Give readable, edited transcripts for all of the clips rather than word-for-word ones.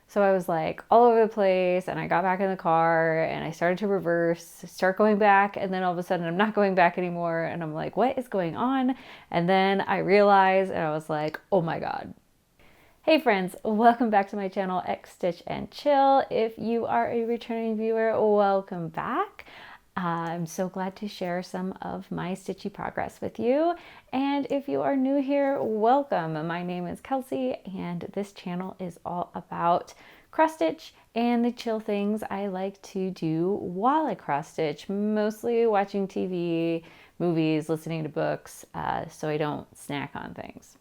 So I was like all over the place, and I got back in the car and I started to reverse, start going back, and then all of a sudden I'm not going back anymore. And I'm like, what is going on? And then I realized, and I was like, oh my God. Hey friends, welcome back to my channel, X Stitch and Chill. If you are a returning viewer, welcome back. I'm so glad to share some of my stitchy progress with you. And if you are new here, welcome. My name is Kelsey, and this channel is all about cross stitch and the chill things I like to do while I cross stitch, mostly watching TV, movies, listening to books, so I don't snack on things.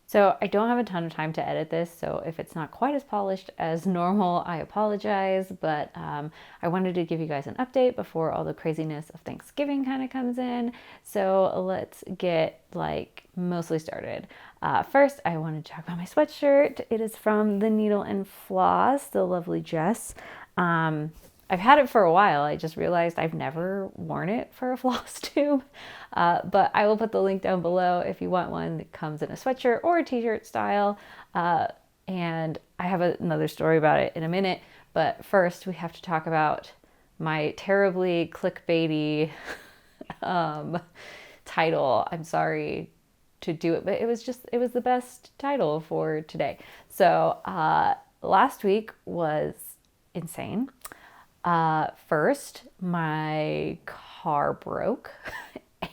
So I don't have a ton of time to edit this, so if it's not quite as polished as normal, I apologize, but I wanted to give you guys an update before all the craziness of Thanksgiving kind of comes in. So let's get mostly started. First, I wanted to talk about my sweatshirt. It is from the Needle and Floss, the lovely Jess. I've had it for a while. I just realized I've never worn it for a FlossTube. But I will put the link down below if you want one that comes in a sweatshirt or a t-shirt style. And I have another story about it in a minute. But first we have to talk about my terribly clickbaity title. I'm sorry to do it, but it was the best title for today. So last week was insane. First, my car broke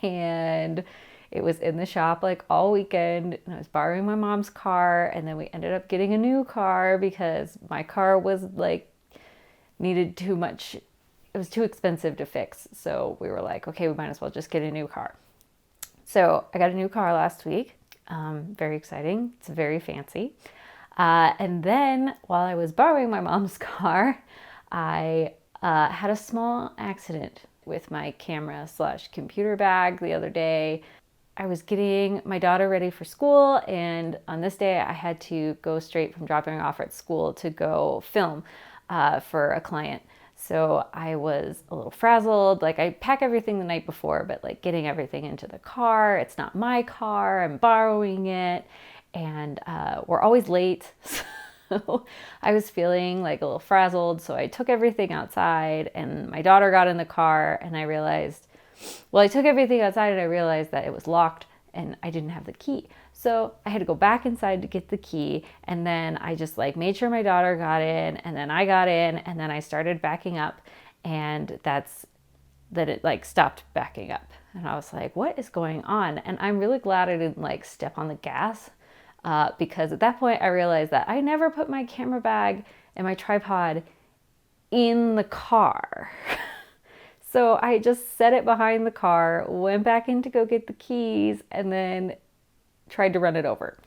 and it was in the shop like all weekend, and I was borrowing my mom's car, and then we ended up getting a new car because my car was needed too much. It was too expensive to fix. So we were like, okay, we might as well just get a new car. So I got a new car last week. Very exciting. It's very fancy. And then while I was borrowing my mom's car, I had a small accident with my camera / computer bag the other day. I was getting my daughter ready for school, and on this day I had to go straight from dropping her off at school to go film for a client. So I was a little frazzled. I pack everything the night before, but getting everything into the car, it's not my car, I'm borrowing it, and we're always late. So I was feeling a little frazzled. So I took everything outside, and my daughter got in the car, and I took everything outside and I realized that it was locked and I didn't have the key. So I had to go back inside to get the key. And then I just made sure my daughter got in, and then I got in, and then I started backing up, and it stopped backing up. And I was like, what is going on? And I'm really glad I didn't step on the gas. Because at that point I realized that I never put my camera bag and my tripod in the car. So I just set it behind the car, went back in to go get the keys, and then tried to run it over.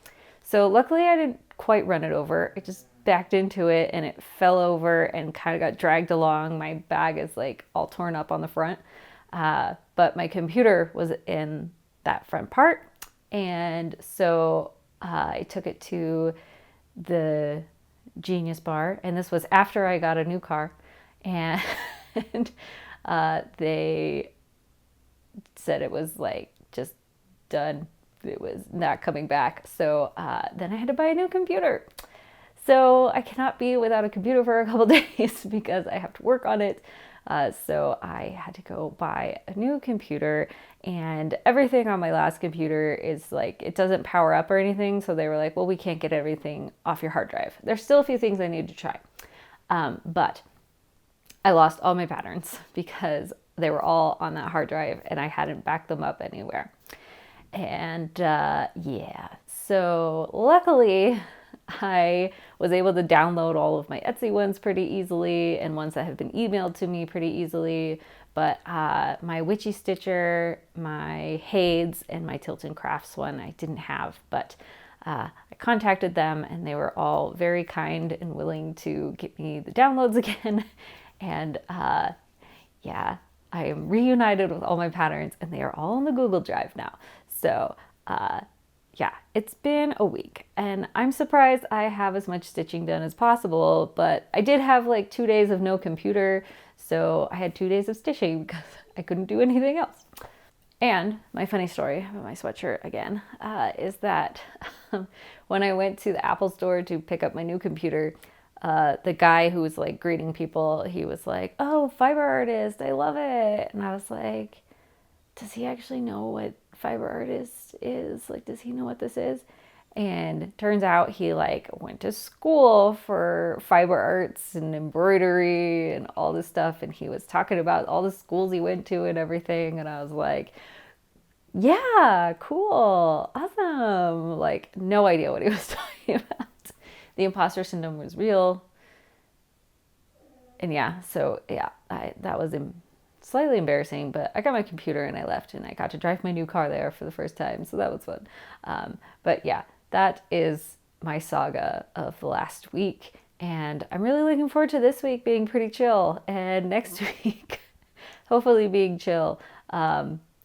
So luckily I didn't quite run it over. It just backed into it and it fell over and kind of got dragged along. My bag is all torn up on the front. But my computer was in that front part. And so I took it to the Genius Bar, and this was after I got a new car, and they said it was just done. It was not coming back. So then I had to buy a new computer. So I cannot be without a computer for a couple days because I have to work on it. So I had to go buy a new computer, and everything on my last computer is it doesn't power up or anything. So they were like, well, we can't get everything off your hard drive. There's still a few things I need to try. But I lost all my patterns because they were all on that hard drive and I hadn't backed them up anywhere. And yeah, so luckily I was able to download all of my Etsy ones pretty easily, and ones that have been emailed to me pretty easily. But my Witchy Stitcher, my Hades, and my Tilton Crafts one I didn't have. But I contacted them, and they were all very kind and willing to get me the downloads again. And yeah, I am reunited with all my patterns, and they are all in the Google Drive now. So yeah, it's been a week, and I'm surprised I have as much stitching done as possible, but I did have 2 days of no computer, so I had 2 days of stitching because I couldn't do anything else. And my funny story about my sweatshirt again is that when I went to the Apple store to pick up my new computer, the guy who was like greeting people, he was like, "Oh, fiber artist, I love it." And I was like, does he actually know what fiber artist is? Like, does he know what this is? And turns out he like went to school for fiber arts and embroidery and all this stuff. And he was talking about all the schools he went to and everything. And I was like, yeah, cool, awesome. Like, no idea what he was talking about. The imposter syndrome was real. And yeah, so yeah, that was slightly embarrassing, but I got my computer and I left and I got to drive my new car there for the first time. So that was fun. But yeah, that is my saga of the last week. And I'm really looking forward to this week being pretty chill, and next week, hopefully being chill.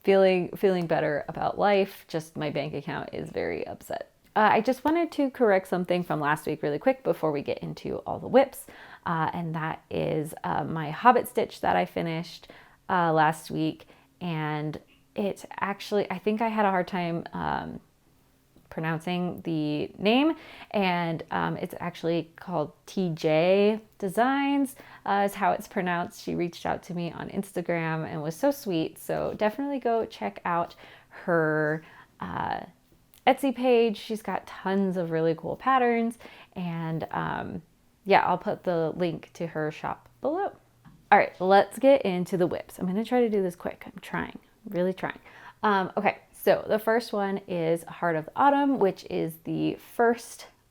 Feeling better about life. Just my bank account is very upset. I just wanted to correct something from last week really quick before we get into all the whips. And that is my Hobbit stitch that I finished last week. And it actually, I think I had a hard time pronouncing the name, and it's actually called TJ Designs is how it's pronounced. She reached out to me on Instagram and was so sweet, so definitely go check out her Etsy page. She's got tons of really cool patterns, and yeah, I'll put the link to her shop below. All right, let's get into the whips. I'm going to try to do this quick. I'm trying, really trying. Okay, so the first one is Heart of the Autumn, which is the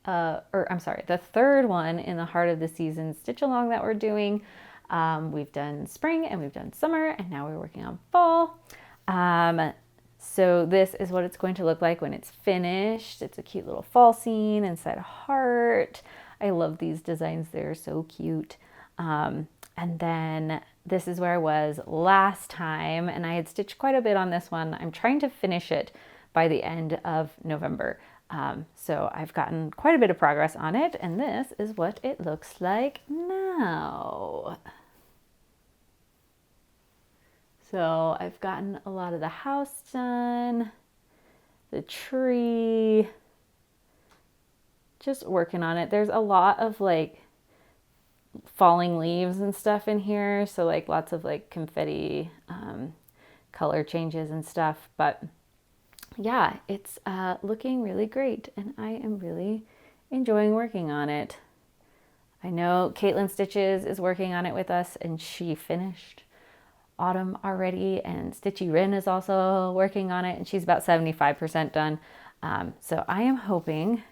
the third one in the Heart of the Season stitch along that we're doing. We've done spring and we've done summer, and now we're working on fall. So this is what it's going to look like when it's finished. It's a cute little fall scene inside a heart. I love these designs. They're so cute. And then this is where I was last time, and I had stitched quite a bit on this one. I'm trying to finish it by the end of November. So I've gotten quite a bit of progress on it, and this is what it looks like now. So I've gotten a lot of the house done, the tree, just working on it. There's a lot of like falling leaves and stuff in here, so like lots of like confetti color changes and stuff, but yeah, it's looking really great, and I am really enjoying working on it. I know Caitlin Stitches is working on it with us, and she finished Autumn already, and Stitchy Rin is also working on it, and she's about 75% done. So I am hoping,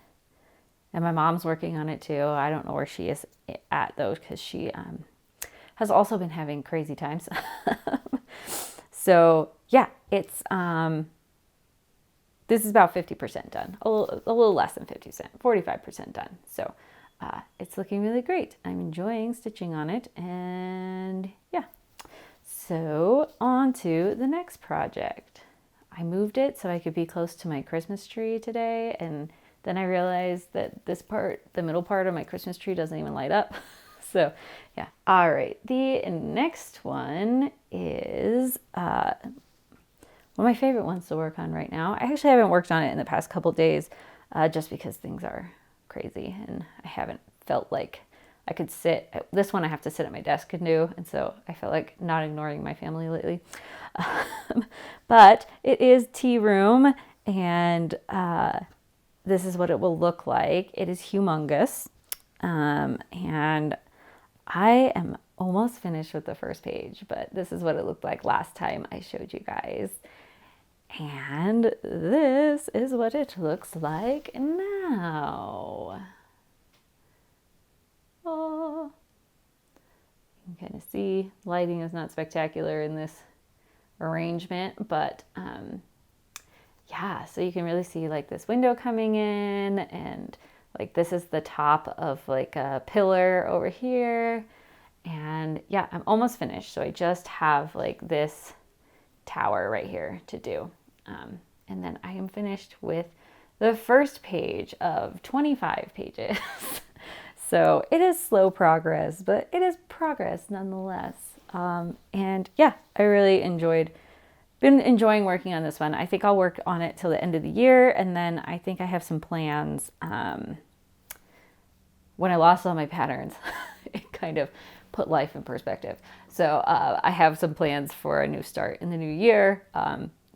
and my mom's working on it too. I don't know where she is at though, because she has also been having crazy times. So yeah, it's this is about 50% done, a little less than 50%, 45% done. So it's looking really great. I'm enjoying stitching on it, and yeah. So on to the next project. I moved it so I could be close to my Christmas tree today, and then I realized that this part, the middle part of my Christmas tree, doesn't even light up. So yeah. All right, the next one is one of my favorite ones to work on right now. I actually haven't worked on it in the past couple days just because things are crazy and I haven't felt like I could sit. This one I have to sit at my desk and do, and so I felt like not ignoring my family lately. But it is Tea Room, and this is what it will look like. It is humongous, and I am almost finished with the first page, but this is what it looked like last time I showed you guys. And this is what it looks like now. Oh, you can kind of see lighting is not spectacular in this arrangement, but yeah, so you can really see like this window coming in, and like this is the top of like a pillar over here. And yeah, I'm almost finished. So I just have like this tower right here to do. And then I am finished with the first page of 25 pages. So it is slow progress, but it is progress nonetheless. And yeah, I really been enjoying working on this one. I think I'll work on it till the end of the year, and then I think I have some plans when I lost all my patterns, it kind of put life in perspective. So I have some plans for a new start in the new year.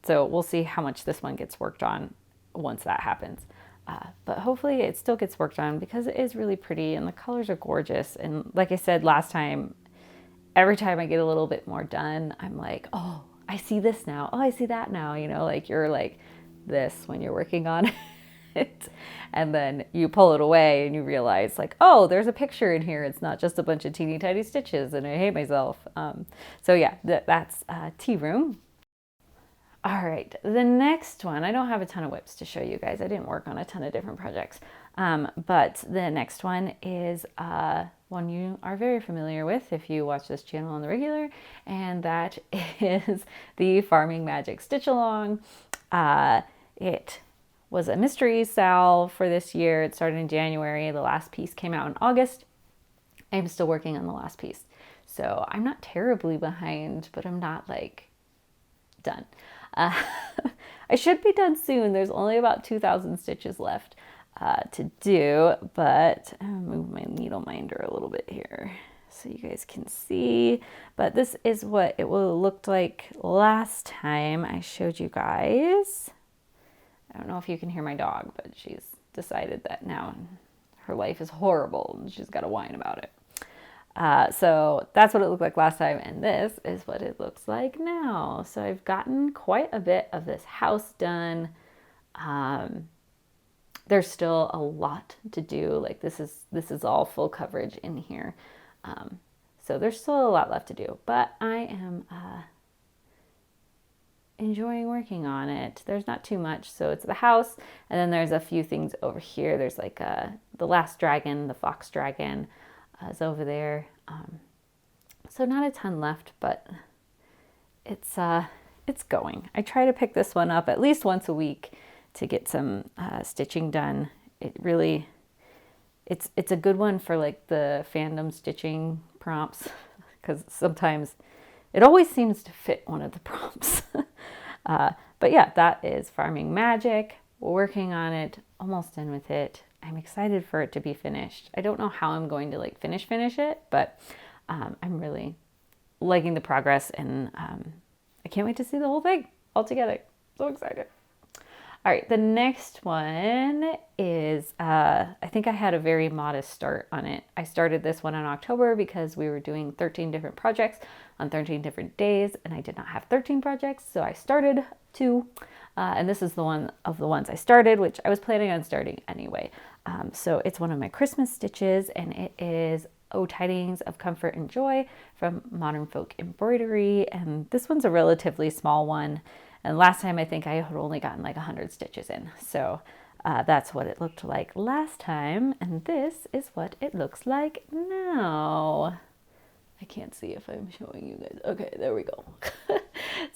So we'll see how much this one gets worked on once that happens. But hopefully it still gets worked on because it is really pretty and the colors are gorgeous. And like I said last time, every time I get a little bit more done, I'm like, oh, I see this now. Oh, I see that now. You know, like you're like this when you're working on it. And then you pull it away and you realize like, oh, there's a picture in here. It's not just a bunch of teeny tiny stitches and I hate myself. So yeah, that's tea room. All right, the next one, I don't have a ton of whips to show you guys. I didn't work on a ton of different projects. But the next one is one you are very familiar with if you watch this channel on the regular, and that is the Farming Magic Stitch Along. It was a mystery sal for this year. It started in January. The last piece came out in August. I'm still working on the last piece. So I'm not terribly behind, but I'm not like done. I should be done soon. There's only about 2,000 stitches left to do, but I'll move my needle minder a little bit here so you guys can see. But this is what it will look like last time I showed you guys. I don't know if you can hear my dog, but she's decided that now her life is horrible and she's got to whine about it. So that's what it looked like last time, and this is what it looks like now. So I've gotten quite a bit of this house done. There's still a lot to do. Like this is all full coverage in here. So there's still a lot left to do, but I am enjoying working on it. There's not too much. So it's the house, and then there's a few things over here. There's like the last dragon, the fox dragon, is over there. So not a ton left, but it's going. I try to pick this one up at least once a week to get some stitching done. It really, it's a good one for like the fandom stitching prompts because sometimes it always seems to fit one of the prompts. But yeah, that is Farming Magic. We're working on it, almost done with it. I'm excited for it to be finished. I don't know how I'm going to like finish it, but I'm really liking the progress, and I can't wait to see the whole thing all together. So excited. All right, the next one is, I think I had a very modest start on it. I started this one in October because we were doing 13 different projects on 13 different days, and I did not have 13 projects, so I started 2. And this is the one of the ones I started, which I was planning on starting anyway. So it's one of my Christmas stitches, and it is Oh Tidings of Comfort and Joy from Modern Folk Embroidery. And this one's a relatively small one. And last time I think I had only gotten like 100 stitches in. So that's what it looked like last time. And this is what it looks like now. I can't see if I'm showing you guys. Okay, there we go.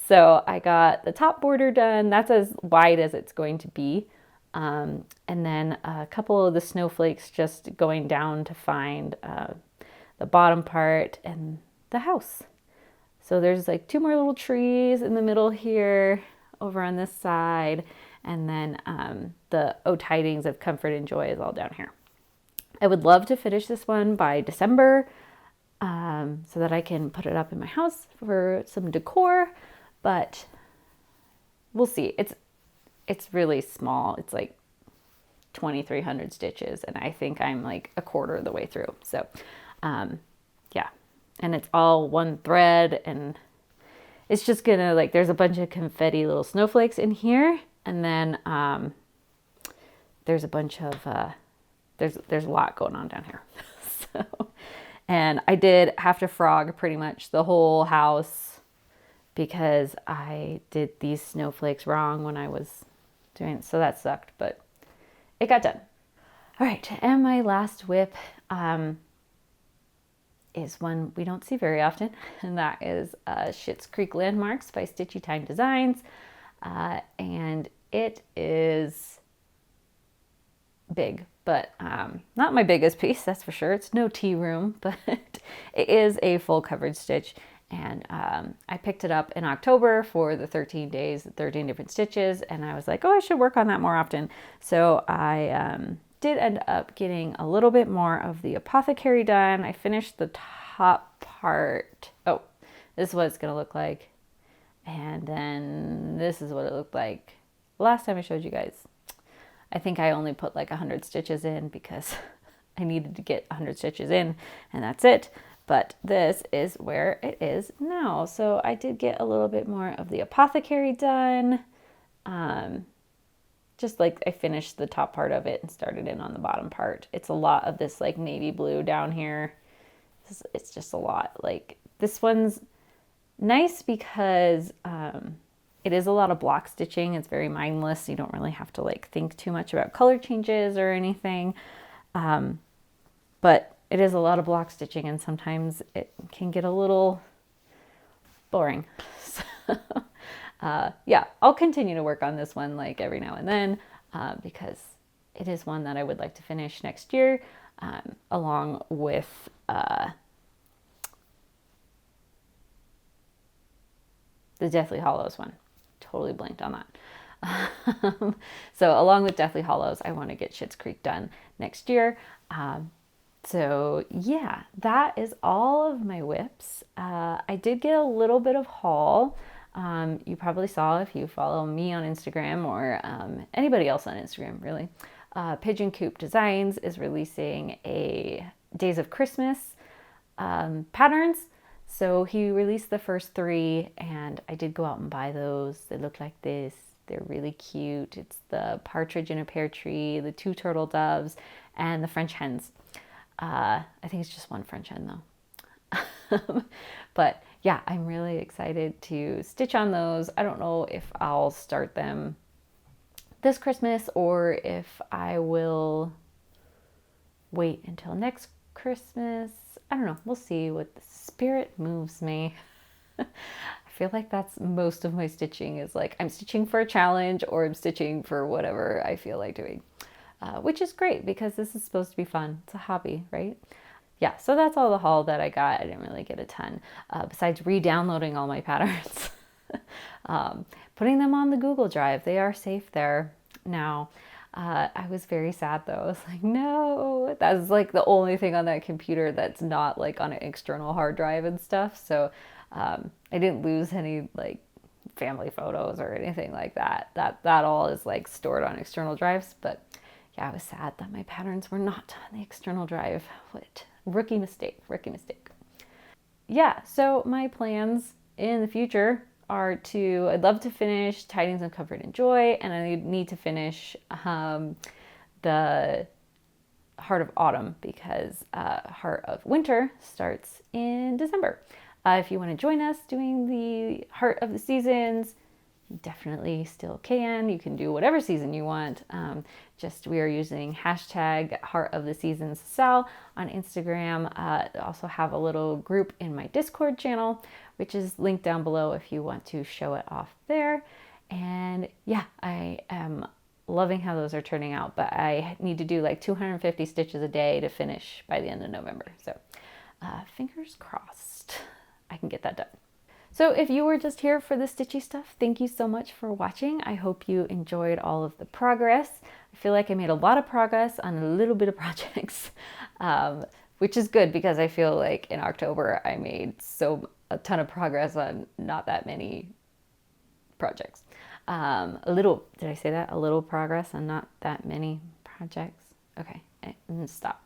So I got the top border done. That's as wide as it's going to be. And then a couple of the snowflakes just going down to find the bottom part and the house. So there's like 2 more little trees in the middle here over on this side. And then the Oh Tidings of Comfort and Joy is all down here. I would love to finish this one by December so that I can put it up in my house for some decor, but we'll see. It's really small. It's like 2,300 stitches, and I think I'm like a quarter of the way through. So yeah, and it's all one thread, and it's just gonna like, there's a bunch of confetti little snowflakes in here, and then there's a bunch of there's a lot going on down here. So, and I did have to frog pretty much the whole house because I did these snowflakes wrong when I was doing it, so that sucked, but it got done. All right, and my last whip is one we don't see very often, and that is Schitt's Creek Landmarks by Stitchy Time Designs, and it is big, but not my biggest piece, that's for sure. It's no tea room, but it is a full coverage stitch. And I picked it up in October for the 13 days, 13 different stitches. And I was like, oh, I should work on that more often. So I did end up getting a little bit more of the apothecary done. I finished the top part. Oh, this is what it's going to look like. And then this is what it looked like last time I showed you guys. I think I only put like 100 stitches in because I needed to get 100 stitches in, and that's it. But this is where it is now. So I did get a little bit more of the apothecary done. Just like I finished the top part of it and started in on the bottom part. It's a lot of this like navy blue down here. It's just a lot. Like this one's nice because it is a lot of block stitching. It's very mindless. You don't really have to like think too much about color changes or anything. But it is a lot of block stitching, and sometimes it can get a little boring. So, yeah, I'll continue to work on this one like every now and then because it is one that I would like to finish next year along with the Deathly Hallows one. Totally blanked on that. So along with Deathly Hallows, I want to get Schitt's Creek done next year. So yeah, that is all of my whips. I did get a little bit of haul. You probably saw if you follow me on Instagram or anybody else on Instagram, really. Pigeon Coop Designs is releasing a Days of Christmas patterns. So he released the first 3, and I did go out and buy those. They look like this. They're really cute. It's the partridge in a pear tree, the 2 turtle doves, and the French hens. I think it's just one French hen though. But yeah, I'm really excited to stitch on those. I don't know if I'll start them this Christmas or if I will wait until next Christmas. I don't know. We'll see what the spirit moves me. I feel like that's most of my stitching is like I'm stitching for a challenge or I'm stitching for whatever I feel like doing, which is great because this is supposed to be fun. It's a hobby, right? Yeah, so that's all the haul that I got. I didn't really get a ton besides re-downloading all my patterns, putting them on the Google Drive. They are safe there now. I was very sad though. I was like, no, that's like the only thing on that computer that's not like on an external hard drive and stuff. So I didn't lose any like family photos or anything like that. That all is like stored on external drives. But yeah, I was sad that my patterns were not on the external drive. What rookie mistake. Yeah, so my plans in the future are I'd love to finish Tidings of Comfort and Joy, and I need to finish the Heart of Autumn because Heart of Winter starts in December. If you want to join us doing the Heart of the Seasons, you definitely still can. You can do whatever season you want. We are using hashtag Heart of the Seasons Sal on Instagram. I also have a little group in my Discord channel, which is linked down below if you want to show it off there. And yeah, I am loving how those are turning out, but I need to do like 250 stitches a day to finish by the end of November. So fingers crossed I can get that done. So if you were just here for the stitchy stuff, thank you so much for watching. I hope you enjoyed all of the progress. I feel like I made a lot of progress on a little bit of projects, which is good because I feel like in October I made a ton of progress on not that many projects. Did I say that? A little progress on not that many projects? Okay, stop.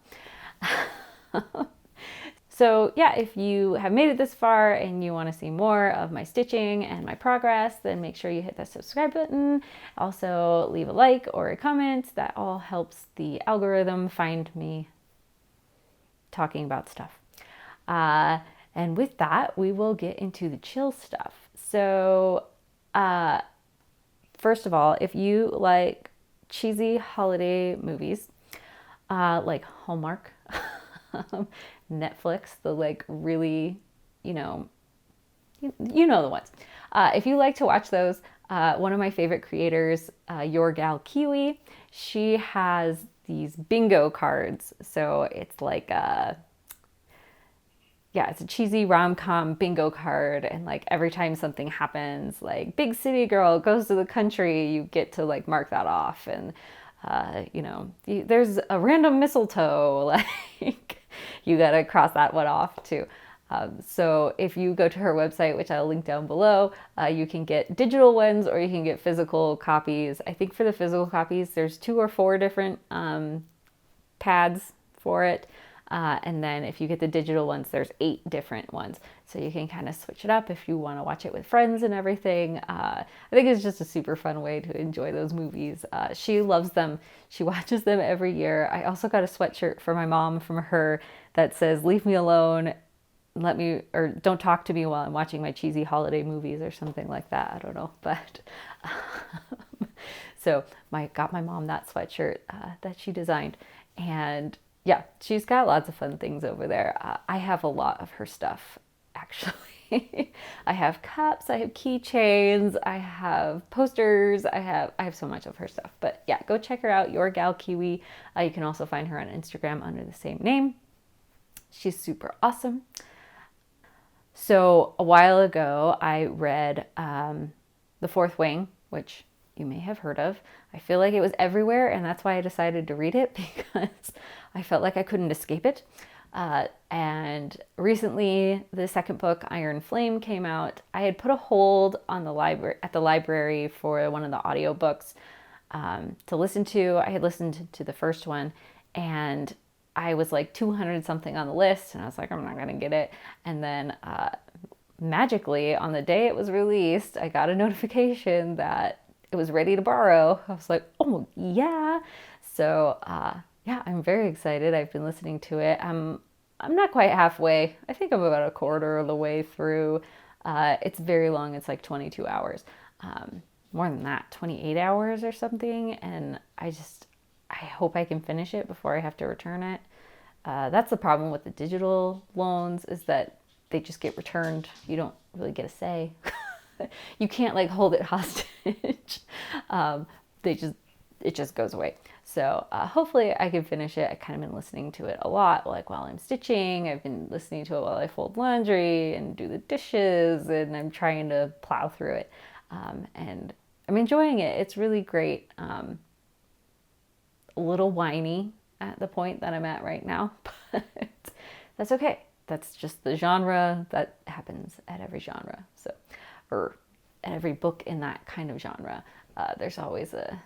So yeah, if you have made it this far and you want to see more of my stitching and my progress, then make sure you hit that subscribe button. Also leave a like or a comment. That all helps the algorithm find me talking about stuff. And with that, we will get into the chill stuff. So first of all, if you like cheesy holiday movies, like Hallmark, Netflix, the like really, you know the ones. If you like to watch those, one of my favorite creators, Your Gal Kiwi, she has these bingo cards. So it's like it's a cheesy rom-com bingo card, and like every time something happens, like big city girl goes to the country, you get to like mark that off. And there's a random mistletoe, like you gotta cross that one off too. So if you go to her website, which I'll link down below, you can get digital ones or you can get physical copies. I think for the physical copies, there's 2 or 4 different pads for it. And then if you get the digital ones, there's 8 different ones. So you can kind of switch it up if you want to watch it with friends and everything. I think it's just a super fun way to enjoy those movies. She loves them. She watches them every year. I also got a sweatshirt for my mom from her that says, "Leave me alone. Or don't talk to me while I'm watching my cheesy holiday movies," or something like that. I don't know. But so got my mom that sweatshirt that she designed. And yeah, she's got lots of fun things over there. I have a lot of her stuff, actually. I have cups, I have keychains, I have posters, I have so much of her stuff. But yeah, go check her out, Your Gal Kiwi. You can also find her on Instagram under the same name. She's super awesome. So a while ago, I read The Fourth Wing, which you may have heard of. I feel like it was everywhere, and that's why I decided to read it, because I felt like I couldn't escape it. And recently, the second book, Iron Flame, came out. I had put a hold on the library for one of the audiobooks to listen to. I had listened to the first one, and I was like 200 something on the list, and I was like, I'm not gonna get it. And then magically, on the day it was released, I got a notification that it was ready to borrow. I was like, oh yeah. So yeah, I'm very excited. I've been listening to it. I'm not quite halfway. I think I'm about a quarter of the way through. It's very long. It's like 22 hours. More than that, 28 hours or something. And I hope I can finish it before I have to return it. That's the problem with the digital loans, is that they just get returned. You don't really get a say. You can't like hold it hostage. It just goes away. So hopefully I can finish it. I kind of been listening to it a lot, like while I'm stitching. I've been listening to it while I fold laundry and do the dishes, and I'm trying to plow through it. And I'm enjoying it. It's really great. A little whiny at the point that I'm at right now, but that's okay. That's just the genre that happens at every genre. So, or at every book in that kind of genre, there's always a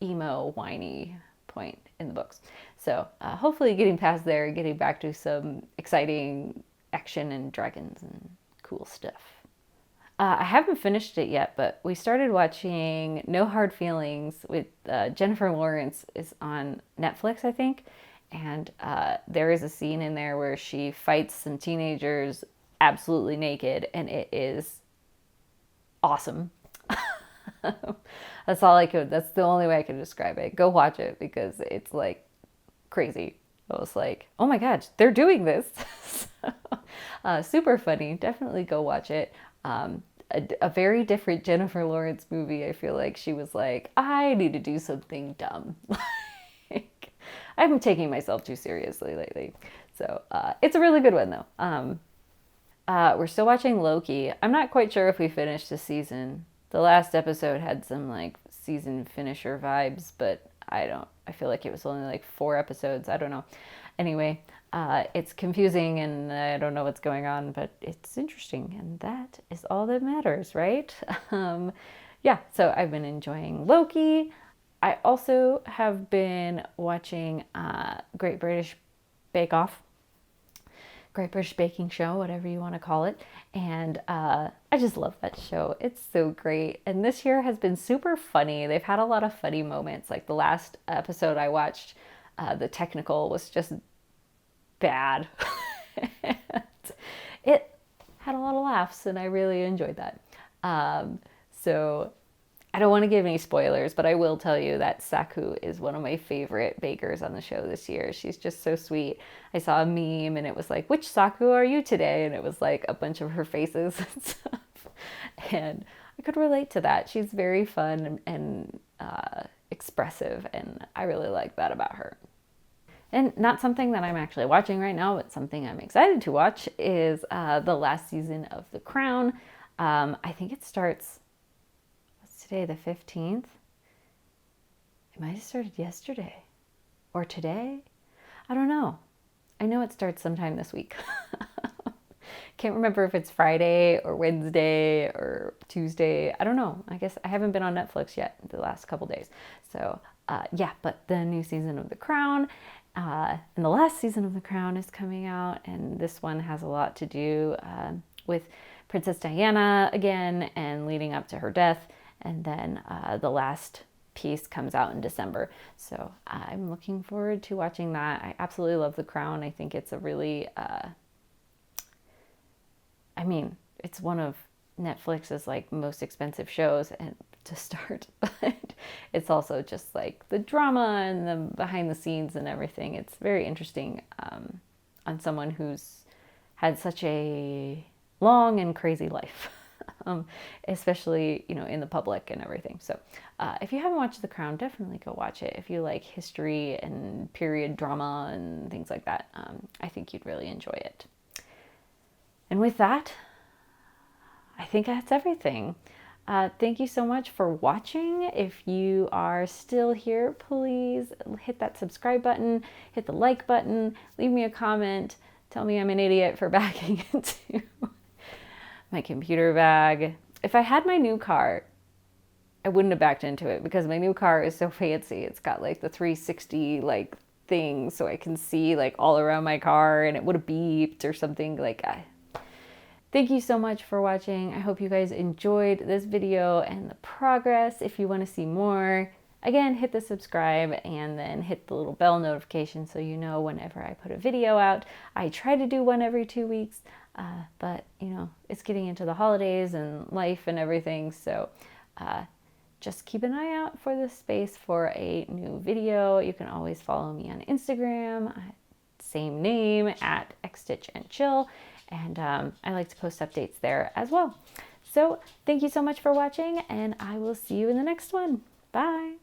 emo, whiny point in the books. So hopefully getting past there, getting back to some exciting action and dragons and cool stuff. I haven't finished it yet, but we started watching No Hard Feelings with Jennifer Lawrence. Is on Netflix, I think. And there is a scene in there where she fights some teenagers absolutely naked, and it is awesome. That's the only way I can describe it. Go watch it, because it's like crazy. I was like, oh my gosh, they're doing this. Super funny. Definitely go watch it. A very different Jennifer Lawrence movie. I feel like she was like, I need to do something dumb. Like, I'm taking myself too seriously lately. So it's a really good one though. We're still watching Loki. I'm not quite sure if we finished the season. The last episode had some like season finisher vibes, but I feel like it was only like 4 episodes. I don't know. Anyway, it's confusing and I don't know what's going on, but it's interesting, and that is all that matters, right? Yeah, so I've been enjoying Loki. I also have been watching Great British Bake Off. Great British Baking Show, whatever you want to call it. And I just love that show. It's so great. And this year has been super funny. They've had a lot of funny moments. Like the last episode I watched, the technical was just bad. It had a lot of laughs, and I really enjoyed that. So I don't want to give any spoilers, but I will tell you that Saku is one of my favorite bakers on the show this year. She's just so sweet. I saw a meme and it was like, which Saku are you today? And it was like a bunch of her faces and stuff. And I could relate to that. She's very fun and expressive, and I really like that about her. And not something that I'm actually watching right now, but something I'm excited to watch is the last season of The Crown. I think it starts... today, the 15th. It might have started yesterday or today. I don't know. I know it starts sometime this week. Can't remember if it's Friday or Wednesday or Tuesday. I don't know. I guess I haven't been on Netflix yet the last couple days. So yeah, but the new season of The Crown and the last season of The Crown is coming out. And this one has a lot to do with Princess Diana again and leading up to her death. And then the last piece comes out in December. So I'm looking forward to watching that. I absolutely love The Crown. I think it's a really... I mean, it's one of Netflix's like most expensive shows and to start, but it's also just like the drama and the behind the scenes and everything. It's very interesting on someone who's had such a long and crazy life, especially, you know, in the public and everything. So if you haven't watched The Crown, definitely go watch it. If you like history and period drama and things like that, I think you'd really enjoy it. And with that, I think that's everything. Thank you so much for watching. If you are still here, please hit that subscribe button, hit the like button, leave me a comment, tell me I'm an idiot for backing into my computer bag. If I had my new car, I wouldn't have backed into it because my new car is so fancy. It's got like the 360 like thing so I can see like all around my car, and it would have beeped or something. Like thank you so much for watching. I hope you guys enjoyed this video and the progress. If you want to see more, again, hit the subscribe and then hit the little bell notification so you know whenever I put a video out. I try to do one every 2 weeks, but you know, it's getting into the holidays and life and everything. So just keep an eye out for the space for a new video. You can always follow me on Instagram, same name, at xstitchandchill. And I like to post updates there as well. So thank you so much for watching, and I will see you in the next one. Bye.